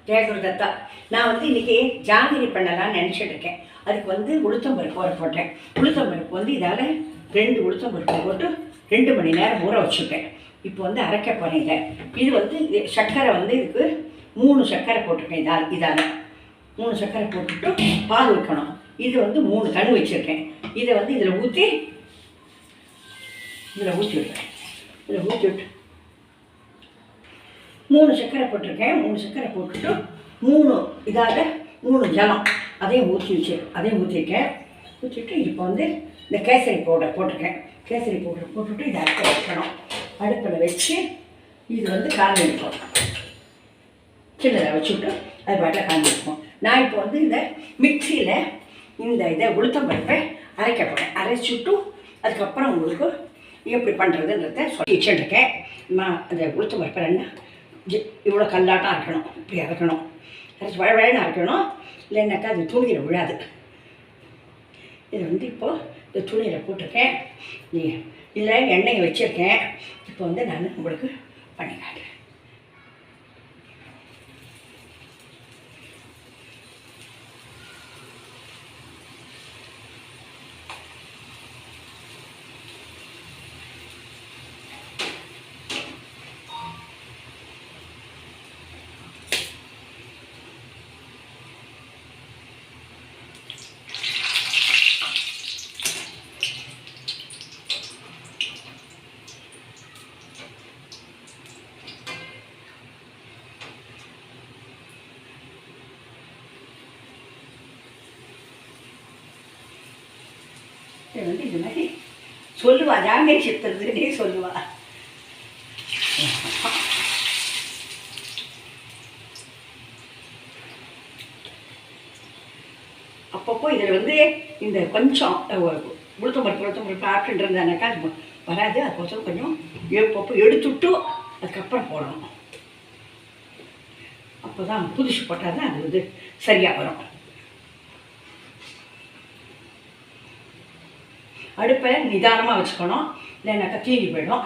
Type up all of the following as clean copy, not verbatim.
ஜெயகுருதத்தா. நான் வந்து இன்றைக்கி ஜாங்கிரி பண்ணலான்னு நினச்சிட்டு இருக்கேன். அதுக்கு வந்து உளுத்தம்பருப்பு ஊற போட்டேன். உளுத்தம்பருப்பு வந்து இதால் 2 உளுத்தம்பருப்பு போட்டு 2 மணி நேரம் ஊற வச்சுருக்கேன். இப்போ வந்து அரைக்க போகிறேன். இது வந்து சர்க்கரை வந்து இதுக்கு 3 சர்க்கரை போட்டிருக்கேன். இதால் 3 சர்க்கரை போட்டுட்டு பால் வைக்கணும். இது வந்து 3 கண் வச்சுருக்கேன். இதை வந்து இதில் ஊற்றி விடுறேன். இதில் ஊற்றி விட்டு 3 சர்க்கரை போட்டிருக்கேன். 3 சர்க்கரை போட்டுட்டு 3 இதால் 3 ஜலம் அதையும் ஊற்றிருக்கேன். ஊற்றிட்டு இப்போ வந்து இந்த கேசரி பவுடர் போட்டிருக்கேன். கேசரி பவுடர் போட்டுட்டு இதை அடுப்பில் வைக்கணும். அடுப்பில் வச்சு இது வந்து காஞ்சி வைப்போம். சின்னதாக வச்சுட்டு அது பாட்டில் காஞ்சி வைப்போம். நான் இப்போ வந்து இந்த மிக்சியில் இதை உளுத்தம்பருப்பை அரைக்க போகிறேன். அரைச்சிட்டு அதுக்கப்புறம் உங்களுக்கு எப்படி பண்ணுறதுன்றத சொல்லி வச்சுருக்கேன். நான் அந்த உளுத்தம்பருப்பை ரெண்டு இவ்வளோ கல்லாட்டம் அரைக்கணும். இப்படி அரைக்கணும். அரைச்சி வழன்னு அரைக்கணும். இல்லைன்னாக்கா அது துணியில் விழாது. இதை வந்து இப்போது இந்த துணியில் போட்டிருக்கேன். இதில் எண்ணெயை வச்சுருக்கேன். இப்போ வந்து நான் உங்களுக்கு பண்ணி காட்டுறேன். வந்து இது மாதிரி சொல்லுவா, ஜாங்கிரி சித்துறதுன்னே சொல்லுவா. அப்பப்போ இதில் வந்து இந்த கொஞ்சம் உளுத்தம்பருப்பு ஆப்ஷன் இருந்தானாக்கா அது வராது. அதுக்கோசரம் கொஞ்சம் அப்பப்போ எடுத்துவிட்டு அதுக்கப்புறம் போடணும். அப்போ தான் புதுசு போட்டால் தான் அது வந்து சரியாக வரும். அடுப்பை நிதானமாக வச்சுக்கணும். இல்லைனாக்கா தீனி போயிடும்.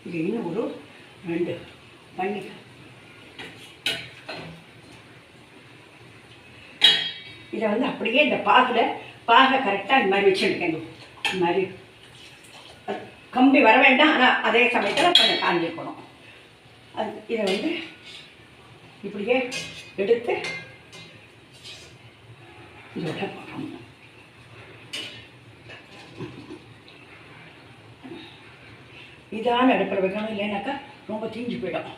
இது இன்னும் ஒரு 2 பண்ணி இதை வந்து அப்படியே இந்த பாகை கரெக்டாக இந்த மாதிரி வச்சுருக்கேன். இந்த மாதிரி கம்பி வர வேண்டாம். ஆனால் அதே சமயத்தில் கொஞ்சம் காஞ்சிருக்கணும். இதை வந்து இப்படியே எடுத்து இதோட போடணும். இதான அடுப்பில் வைக்கணும். இல்லைனாக்கா ரொம்ப தீஞ்சு போயிடும்.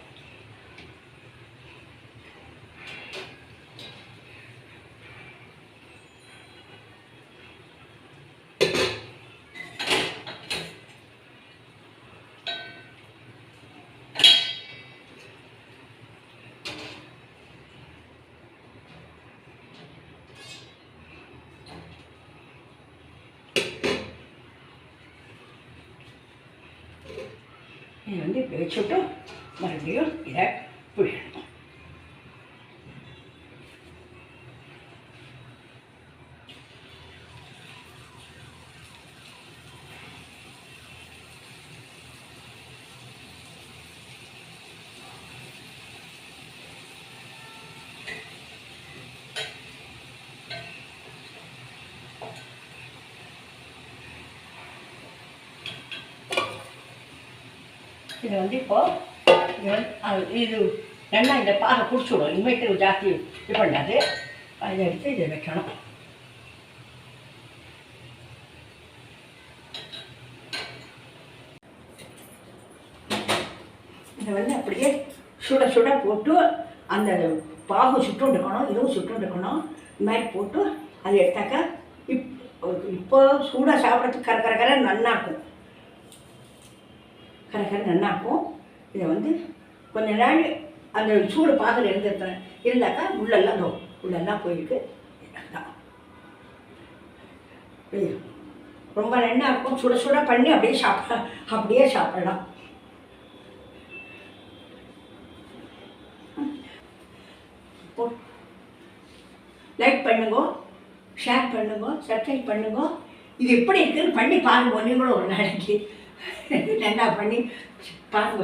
இது வந்து இப்படி வச்சுட்டு மறுபடியும் இதை புழியணும். இதை வந்து இப்போது இது நல்லா இந்த பாகை பிடிச்சிவிடும். இனிமேட்டு ஜாஸ்தி இது பண்ணாது. அதை எடுத்து இதை வைக்கணும். இதை வந்து அப்படியே சுட போட்டு அந்த பாகு சுட்டு இருக்கணும். இதுவும் சுட்டு இருக்கணும். இந்த மாதிரி போட்டு அதை எடுத்தாக்கா இப்போ சூடாக சாப்பிட்றதுக்கு கரை நல்லாயிருக்கும். கரை நல்லாயிருக்கும். இதை வந்து கொஞ்ச நாள் அந்த சூடு பாகில் இருந்தாக்கா உள்ளெல்லாம் போயிருக்கு. ரொம்ப நல்லா இருக்கும். சுட பண்ணி அப்படியே சாப்பிடலாம். லைக் பண்ணுங்க, ஷேர் பண்ணுங்க, சப்ஸ்கிரைப் பண்ணுங்க. இது எப்படி இருக்குன்னு பண்ணி பாருங்க, நீங்களும் ஒரு நாளைக்கு நல்லா பண்ணி பாருங்க.